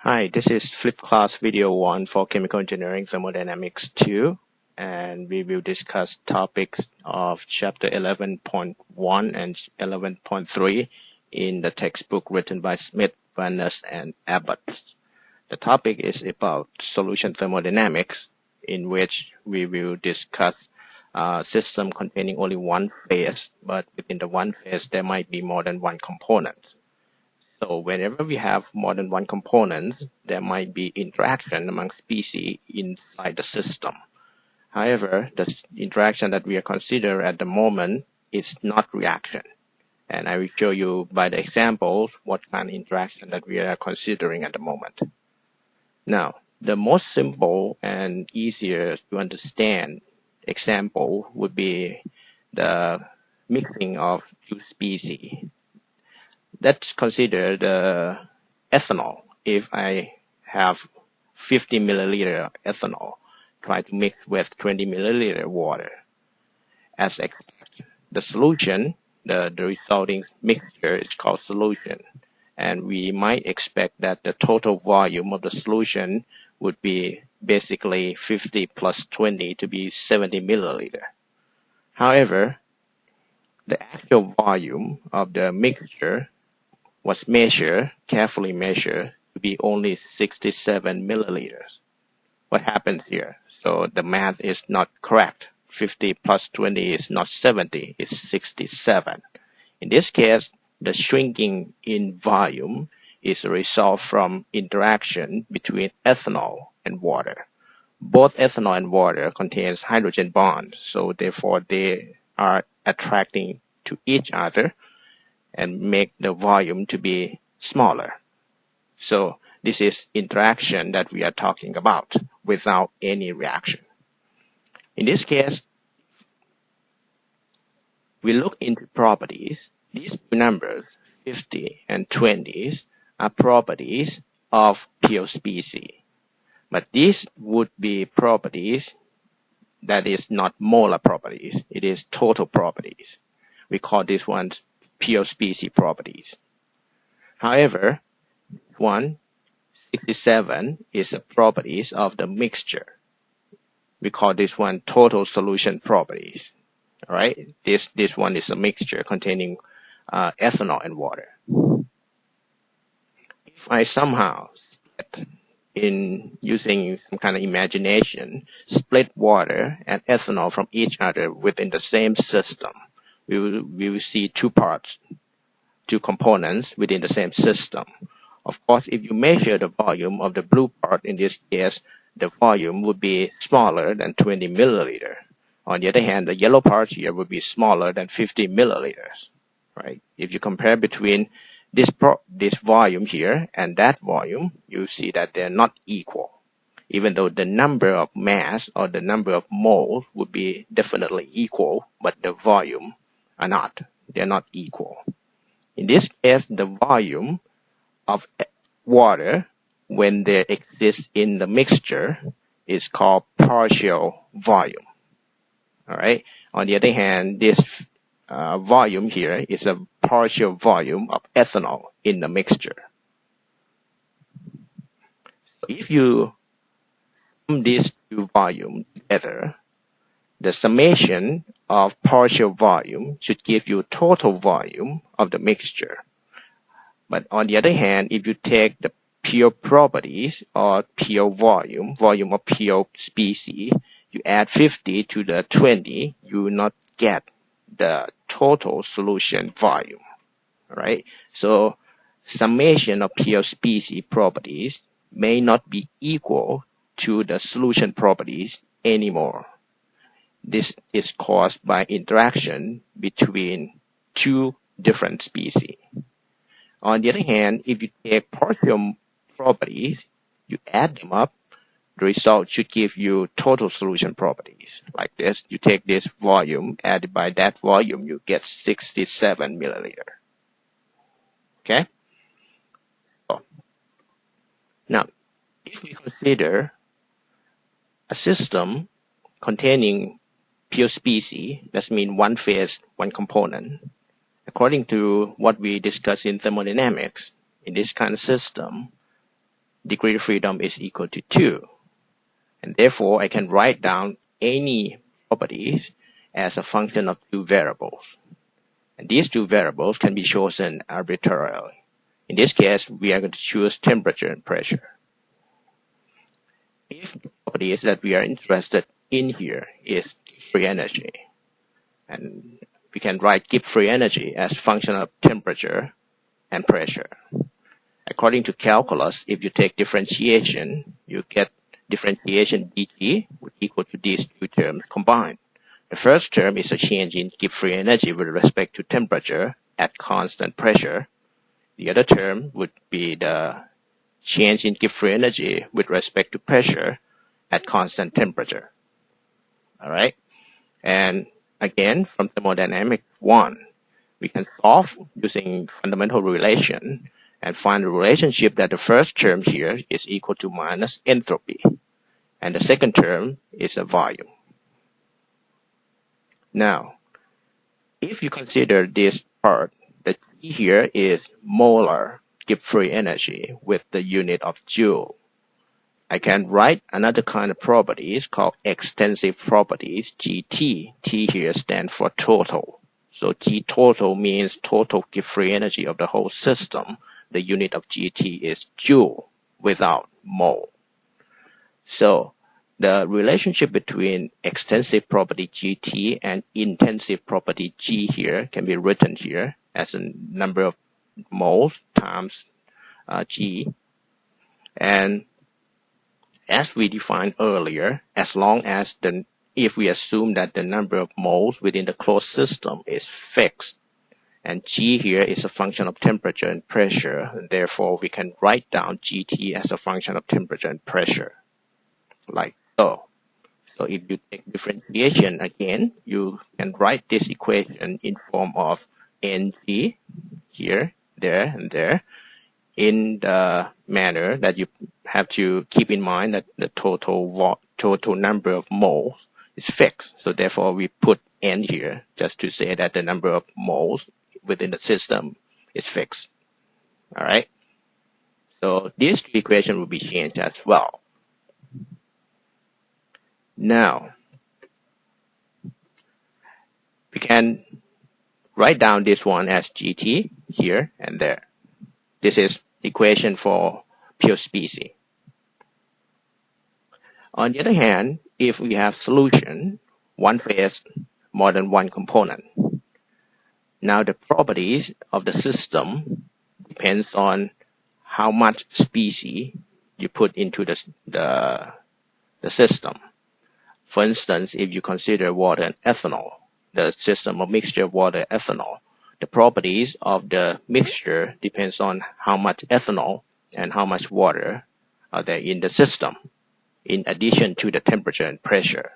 Hi, this is Flip Class Video 1 for Chemical Engineering Thermodynamics 2, and we will discuss topics of Chapter 11.1 and 11.3 in the textbook written by Smith, Van Ness, and Abbott. The topic is about solution thermodynamics, in which we will discuss a system containing only one phase, but within the one phase there might be more than one component. So whenever we have more than one component, there might be interaction among species inside the system. However, the interaction that we are considering at the moment is not reaction. And I will show you by the examples what kind of interaction that we are considering at the moment. Now, the most simple and easier to understand example would be the mixing of two species. Let's consider the ethanol. If I have 50 milliliter ethanol, try to mix with 20 milliliter water. As expected, the solution, the resulting mixture is called solution. And we might expect that the total volume of the solution would be basically 50 plus 20 to be 70 milliliter. However, the actual volume of the mixture was carefully measured, to be only 67 milliliters. What happens here? So the math is not correct. 50 plus 20 is not 70, it's 67. In this case, the shrinking in volume is a result from interaction between ethanol and water. Both ethanol and water contains hydrogen bonds, so therefore they are attracting to each other and make the volume to be smaller. So this is interaction that we are talking about without any reaction. In this case, we look into properties. These two numbers, 50 and 20s, are properties of pure species. But these would be properties that is not molar properties. It is total properties. We call this one pure species properties. However, 167 is the properties of the mixture. We call this one total solution properties. All right, this one is a mixture containing ethanol and water. If I somehow split, in using some kind of imagination, split water and ethanol from each other within the same system, we will see two components within the same system. Of course, if you measure the volume of the blue part, in this case, the volume would be smaller than 20 milliliter. On the other hand, the yellow part here would be smaller than 50 milliliters, right? If you compare between this volume here and that volume, you see that they're not equal. Even though the number of mass or the number of moles would be definitely equal, but the volume are not. They're not equal. In this case, the volume of water, when there exists in the mixture, is called partial volume. All right. On the other hand, this volume here is a partial volume of ethanol in the mixture. If you sum these two volumes together, the summation of partial volume should give you total volume of the mixture. But on the other hand, if you take the pure properties or pure volume of pure species, you add 50 to the 20, you will not get the total solution volume. All right. So summation of pure species properties may not be equal to the solution properties anymore. This is caused by interaction between two different species. On the other hand, if you take partial properties, you add them up, the result should give you total solution properties. Like this, you take this volume, added by that volume, you get 67 milliliter. Okay? So, now, if we consider a system containing pure species, that means one phase, one component, according to what we discussed in thermodynamics, in this kind of system, degree of freedom is equal to 2. And therefore, I can write down any properties as a function of two variables. And these two variables can be chosen arbitrarily. In this case, we are going to choose temperature and pressure. If the properties that we are interested in here is free energy, and we can write Gibbs free energy as function of temperature and pressure. According to calculus, if you take differentiation, you get differentiation dt equal to these two terms combined. The first term is a change in Gibbs free energy with respect to temperature at constant pressure. The other term would be the change in Gibbs free energy with respect to pressure at constant temperature. All right. And again, from Thermodynamics 1, we can solve using fundamental relation and find the relationship that the first term here is equal to minus entropy. And the second term is a volume. Now, if you consider this part, the G here is molar Gibbs free energy with the unit of joule. I can write another kind of properties called extensive properties, GT. T here stands for total. So G total means total Gibbs free energy of the whole system. The unit of GT is joule without mole. So the relationship between extensive property GT and intensive property G here can be written here as a number of moles times G. And as we defined earlier, as long as if we assume that the number of moles within the closed system is fixed, and G here is a function of temperature and pressure, and therefore we can write down GT as a function of temperature and pressure, like so. So if you take differentiation again, you can write this equation in form of NG here, there, and there, in the manner that you have to keep in mind that the total number of moles is fixed. So therefore, we put N here just to say that the number of moles within the system is fixed. All right. So this equation will be changed as well. Now, we can write down this one as GT here and there. This is equation for pure species. On the other hand, if we have solution, one phase, more than one component. Now the properties of the system depends on how much species you put into the system. For instance, if you consider water and ethanol, the system of mixture of water and ethanol, the properties of the mixture depends on how much ethanol and how much water are there in the system, in addition to the temperature and pressure.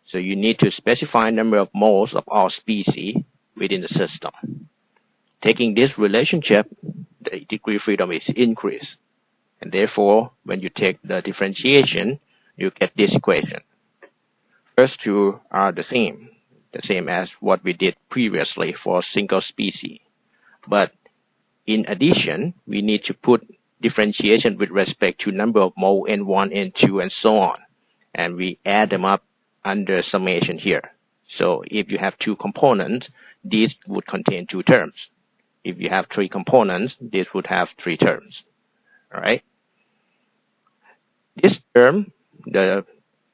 So you need to specify number of moles of all species within the system. Taking this relationship, the degree of freedom is increased. And therefore, when you take the differentiation, you get this equation. First two are the same as what we did previously for single species. But in addition, we need to put differentiation with respect to number of mole N1, N2, and so on. And we add them up under summation here. So if you have two components, these would contain two terms. If you have three components, this would have three terms. All right. This term, the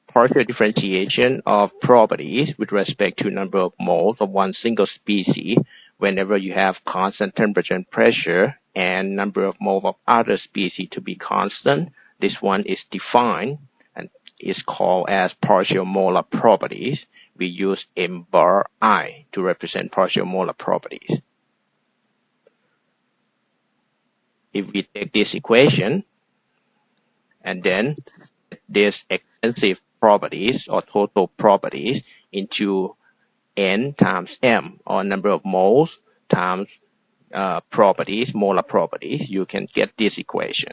partial differentiation of properties with respect to number of moles of one single species, whenever you have constant temperature and pressure and number of moles of other species to be constant, this one is defined and is called as partial molar properties. We use M bar I to represent partial molar properties. If we take this equation and then this extensive properties or total properties into N times M, or number of moles times properties, molar properties, you can get this equation.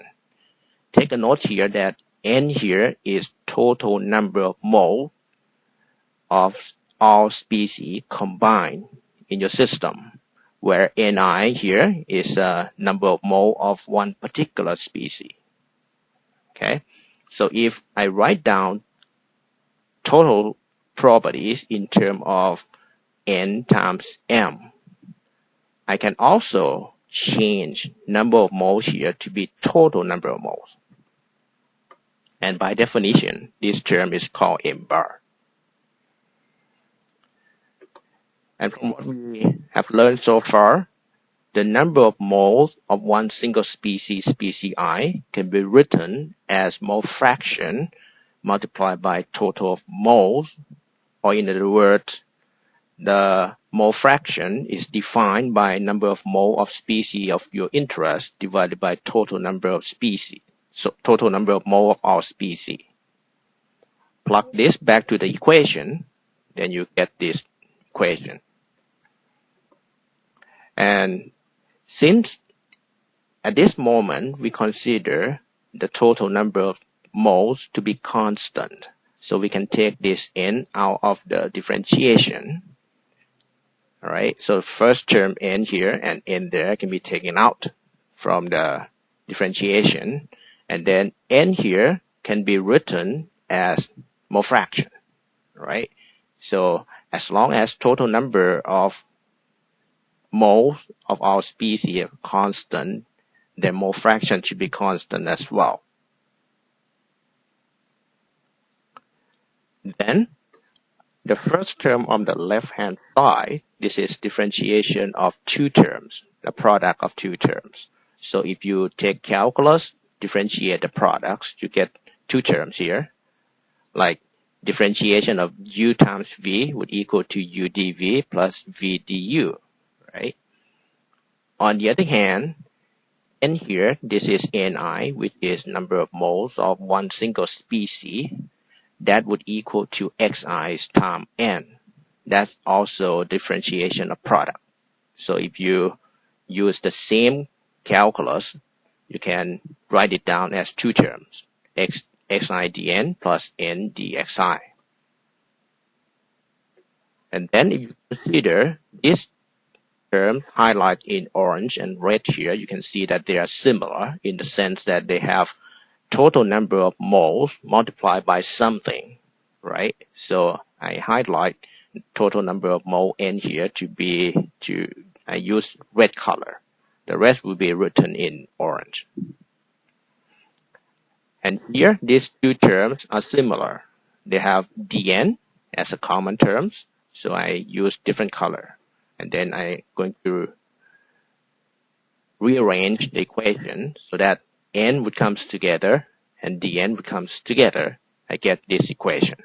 Take a note here that N here is total number of moles of all species combined in your system, where Ni here is a number of moles of one particular species. Okay, so if I write down total properties in terms of N times M, I can also change number of moles here to be total number of moles. And by definition, this term is called M bar. And from what we have learned so far, the number of moles of one single species I, can be written as mole fraction multiplied by total of moles, or in other words, the mole fraction is defined by number of mole of species of your interest divided by total number of species, so total number of mole of our species. Plug this back to the equation, then you get this equation. And since at this moment we consider the total number of moles to be constant, so we can take this n out of the differentiation. All right, so the first term n here and n there can be taken out from the differentiation, and then n here can be written as mole fraction. Right, so as long as total number of moles of our species are constant, then mole fraction should be constant as well. Then the first term on the left-hand side, this is differentiation of two terms, the product of two terms. So if you take calculus, differentiate the products, you get two terms here, like differentiation of u times v would equal to u dv plus v du, right? On the other hand, n here, this is ni, which is number of moles of one single species. That would equal to xi times n. That's also differentiation of product. So if you use the same calculus, you can write it down as two terms, xi dn plus n dxi. And then if you consider this term highlighted in orange and red here, you can see that they are similar in the sense that they have total number of moles multiplied by something, right? So I highlight total number of mole n here I use red color. The rest will be written in orange. And here, these two terms are similar. They have dn as a common terms, so I use different color. And then I'm going to rearrange the equation so that n would come together and dn would come together. I get this equation.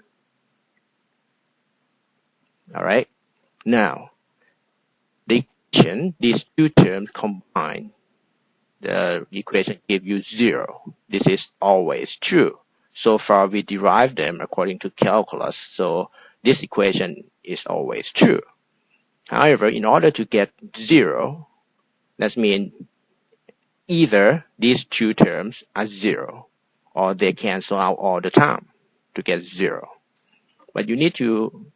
All right. Now, the equation, these two terms combined, the equation gives you 0. This is always true. So far, we derived them according to calculus, so this equation is always true. However, in order to get 0, that means either these two terms are 0 or they cancel out all the time to get 0. But you need to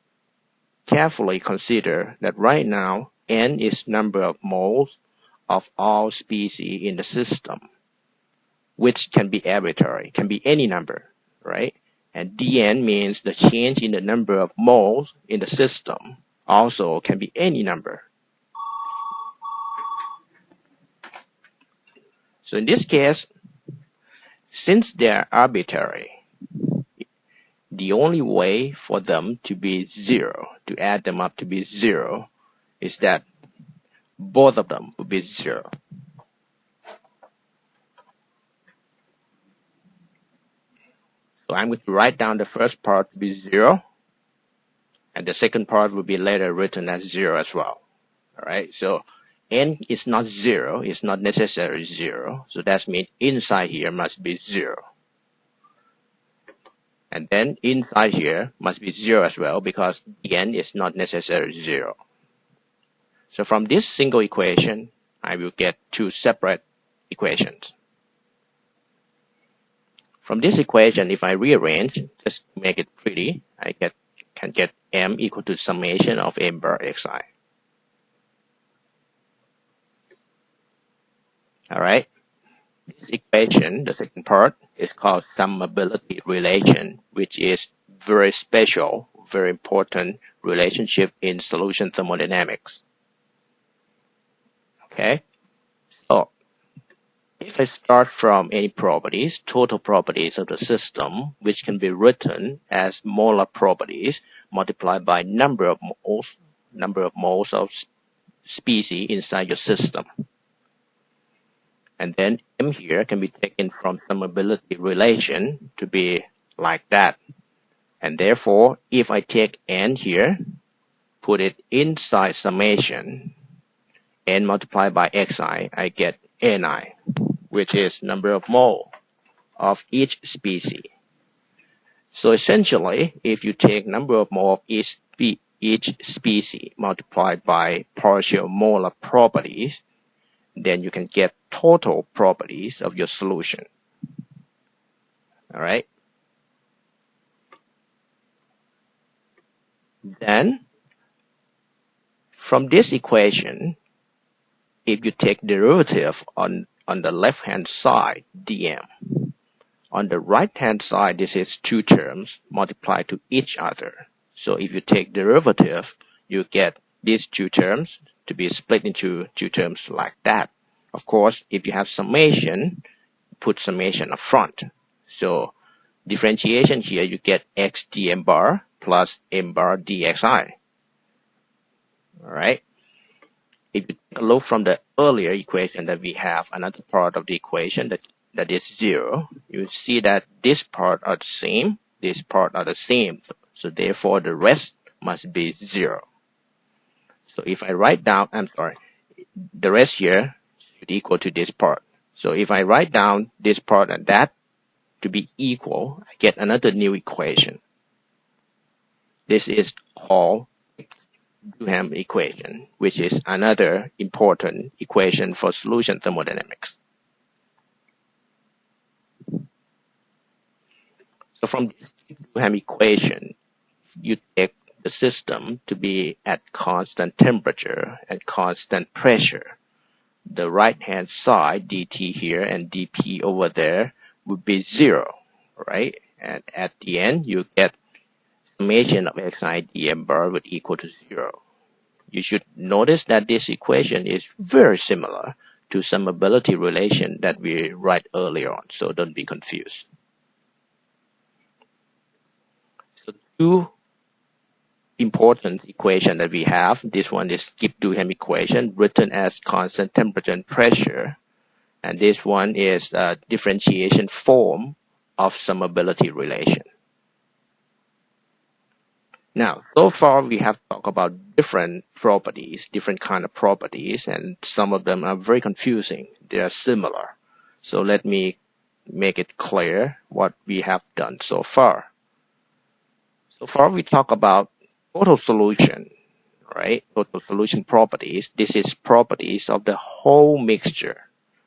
carefully consider that right now n is number of moles of all species in the system, which can be arbitrary, can be any number, right? And dn means the change in the number of moles in the system also can be any number. So in this case, since they are arbitrary, the only way for them to be 0, to add them up to be 0, is that both of them will be 0. So I'm going to write down the first part to be 0, and the second part will be later written as 0 as well. All right, so n is not 0, it's not necessarily 0, so that means inside here must be 0. And then inside here must be 0 as well, because n is not necessarily 0. So from this single equation, I will get two separate equations. From this equation, if I rearrange, just to make it pretty, I can get m equal to summation of m bar xi. All right. This equation, the second part, is called summability relation, which is very special, very important relationship in solution thermodynamics. Okay, so if I start from any properties, total properties of the system, which can be written as molar properties multiplied by number of moles of species inside your system. And then M here can be taken from summability relation to be like that. And therefore, if I take N here, put it inside summation, N multiplied by Xi, I get Ni, which is number of mole of each species. So essentially, if you take number of mole of each species multiplied by partial molar properties, then you can get total properties of your solution. All right. Then, from this equation, if you take derivative on the left-hand side, dm, on the right-hand side, this is two terms multiplied to each other. So if you take derivative, you get these two terms to be split into two terms like that. Of course, if you have summation, put summation up front. So differentiation here, you get x dm bar plus m bar dxi. All right. If you take a look from the earlier equation that we have, another part of the equation that is 0, you see that this part are the same, this part are the same. So therefore, the rest must be 0. So if I write down, the rest here should equal to this part. So if I write down this part and that to be equal, I get another new equation. This is called Duhem equation, which is another important equation for solution thermodynamics. So from this Duhem equation, you take the system to be at constant temperature and constant pressure. The right-hand side, dt here and dp over there, would be 0, right? And at the end, you get summation of xi dm bar would equal to 0. You should notice that this equation is very similar to summability relation that we write earlier on, so don't be confused. So two important equation that we have. This one is Gibbs-Duhem equation written as constant temperature and pressure. And this one is a differentiation form of summability relation. Now, so far we have talked about different properties, different kind of properties, and some of them are very confusing. They are similar. So let me make it clear what we have done so far. So far we talk about total solution, right? Total solution properties. This is properties of the whole mixture.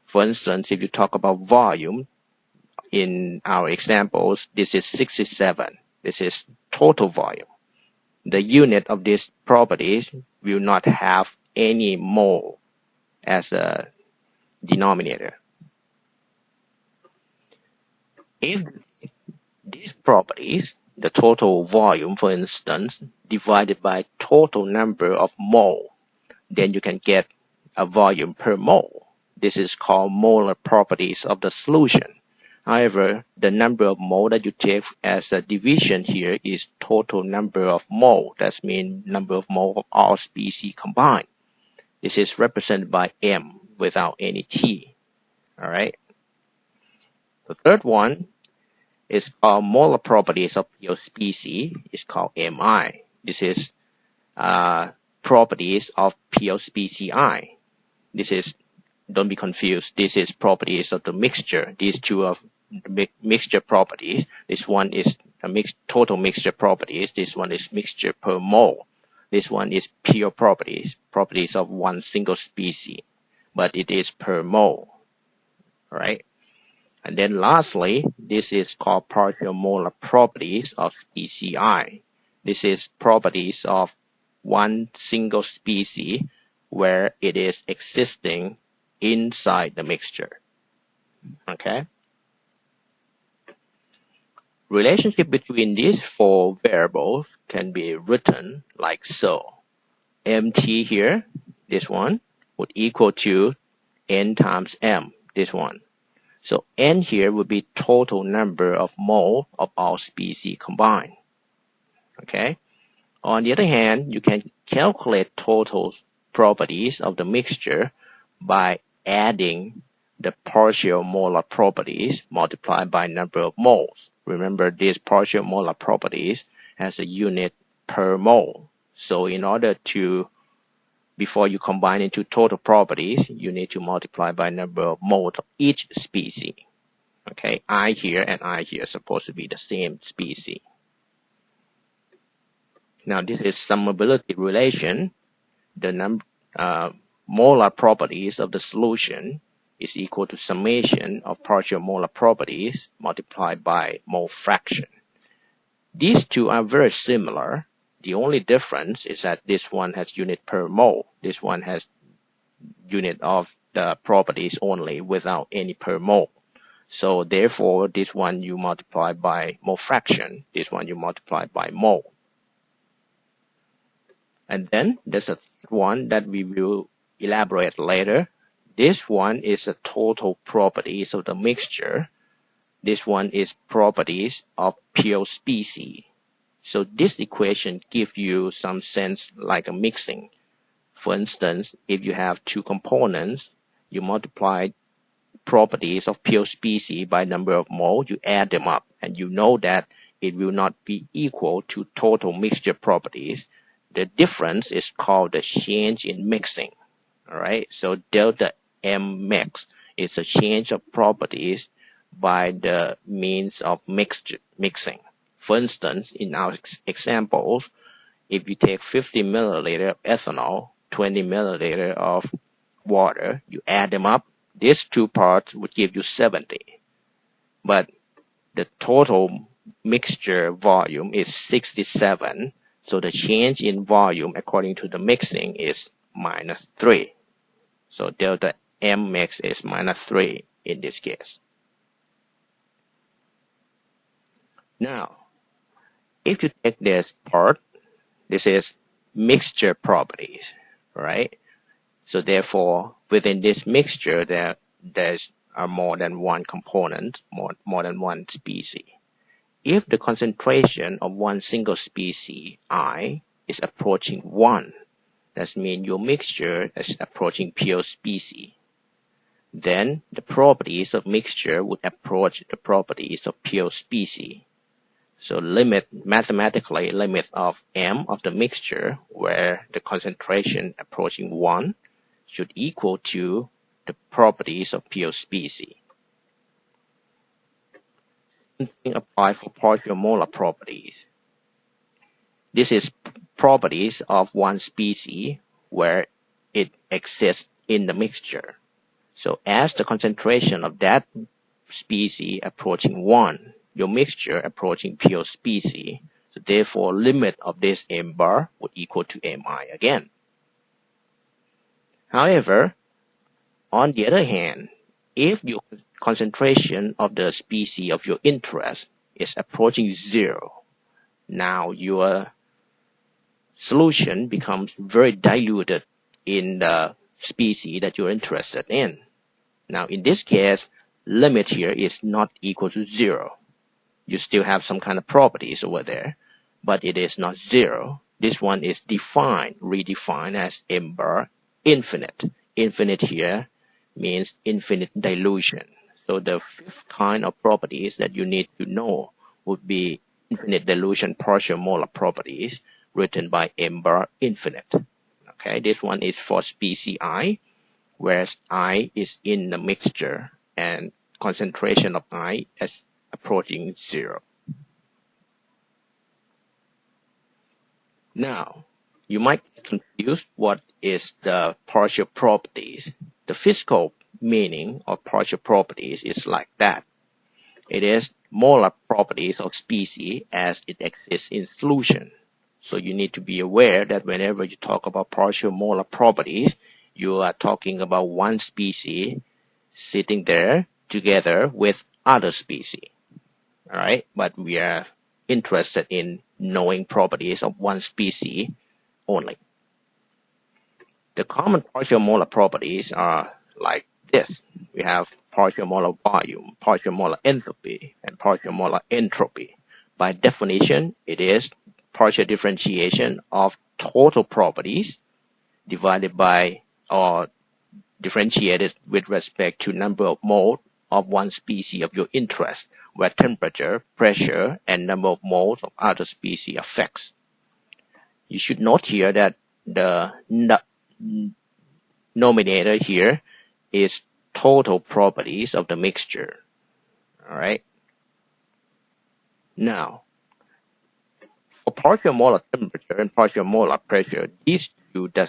For instance, if you talk about volume, in our examples, this is 67. This is total volume. The unit of these properties will not have any mole as a denominator. If these properties, the total volume, for instance, divided by total number of mole, then you can get a volume per mole. This is called molar properties of the solution. However, the number of mole that you take as a division here is total number of mole. That means number of mole of all species combined. This is represented by M without any T. All right. The third one is called molar properties of pure species. It's called Mi. This is properties of pure species I. This is, don't be confused. This is properties of the mixture. These two are mixture properties. This one is a total mixture properties. This one is mixture per mole. This one is pure properties, properties of one single species, but it is per mole. All right. And then lastly, this is called partial molar properties of species I. This is properties of one single species where it is existing inside the mixture. Okay. Relationship between these four variables can be written like so. Mt here, this one, would equal to N times M, this one. So N here would be total number of moles of all species combined. Okay. On the other hand, you can calculate total properties of the mixture by adding the partial molar properties multiplied by number of moles. Remember, these partial molar properties has a unit per mole. So in order to, before you combine into total properties, you need to multiply by number of moles of each species. Okay, I here and I here are supposed to be the same species. Now this is summability relation. The molar properties of the solution is equal to summation of partial molar properties multiplied by mole fraction. These two are very similar. The only difference is that this one has unit per mole. This one has unit of the properties only without any per mole. So therefore, this one you multiply by mole fraction. This one you multiply by mole. And then there's a one that we will elaborate later. This one is the total properties of the mixture. This one is properties of pure species. So this equation gives you some sense like a mixing. For instance, if you have two components, you multiply properties of pure species by number of moles, you add them up, and you know that it will not be equal to total mixture properties. The difference is called the change in mixing. All right, so delta M mix is a change of properties by the means of mixing. For instance, in our examples, if you take 50 milliliter of ethanol, 20 milliliter of water, you add them up, these two parts would give you 70. But the total mixture volume is 67. So the change in volume according to the mixing is -3. So delta M mix is -3 in this case. Now, if you take this part, this is mixture properties, right? So therefore, within this mixture, there's more than one component, more than one species. If the concentration of one single species, I, is approaching 1, that means your mixture is approaching pure species, then the properties of mixture would approach the properties of pure species. So mathematically limit of M of the mixture, where the concentration approaching 1, should equal to the properties of pure species. Same thing applies for partial molar properties. This is properties of one species where it exists in the mixture. So as the concentration of that species approaching 1, your mixture approaching pure species, so therefore limit of this M bar would equal to Mi again. However, on the other hand, if your concentration of the species of your interest is approaching 0, now your solution becomes very diluted in the species that you're interested in. Now in this case, limit here is not equal to 0. You still have some kind of properties over there, but it is not 0. This one is redefined as M bar infinite. Infinite here means infinite dilution. So the fifth kind of properties that you need to know would be infinite dilution partial molar properties written by M bar infinite. Okay, this one is for species I, whereas I is in the mixture and concentration of I is approaching 0. Now, you might get confused what is the partial properties. The physical meaning of partial properties is like that. It is molar properties of species as it exists in solution. So you need to be aware that whenever you talk about partial molar properties, you are talking about one species sitting there together with other species. All right, but we are interested in knowing properties of one species only. The common partial molar properties are like this. We have partial molar volume, partial molar enthalpy, and partial molar entropy. By definition, it is partial differentiation of total properties divided by or differentiated with respect to number of moles of one species of your interest, where temperature, pressure, and number of moles of other species are fixed. You should note here that the nominator here is total properties of the mixture. All right. Now, for partial molar temperature and partial molar pressure, these two do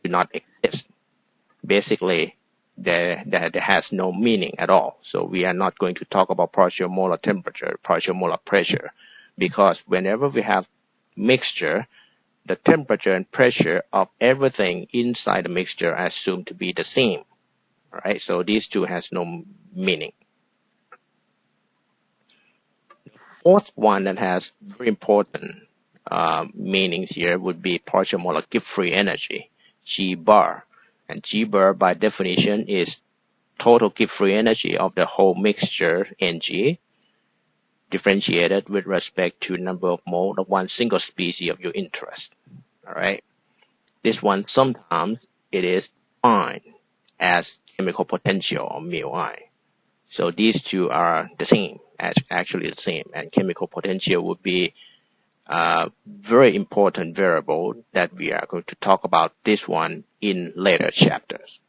not exist. Basically, there has no meaning at all. So we are not going to talk about partial molar temperature, partial molar pressure, because whenever we have mixture, the temperature and pressure of everything inside the mixture are assumed to be the same. All right, so these two has no meaning. Fourth one that has very important meanings here would be partial molar Gibbs free energy, G bar. And G bar by definition is total Gibbs free energy of the whole mixture Ng, differentiated with respect to number of moles of one single species of your interest. All right. This one sometimes it is defined as chemical potential or μI. So these two are the same, actually the same, and chemical potential would be a very important variable that we are going to talk about this one in later chapters.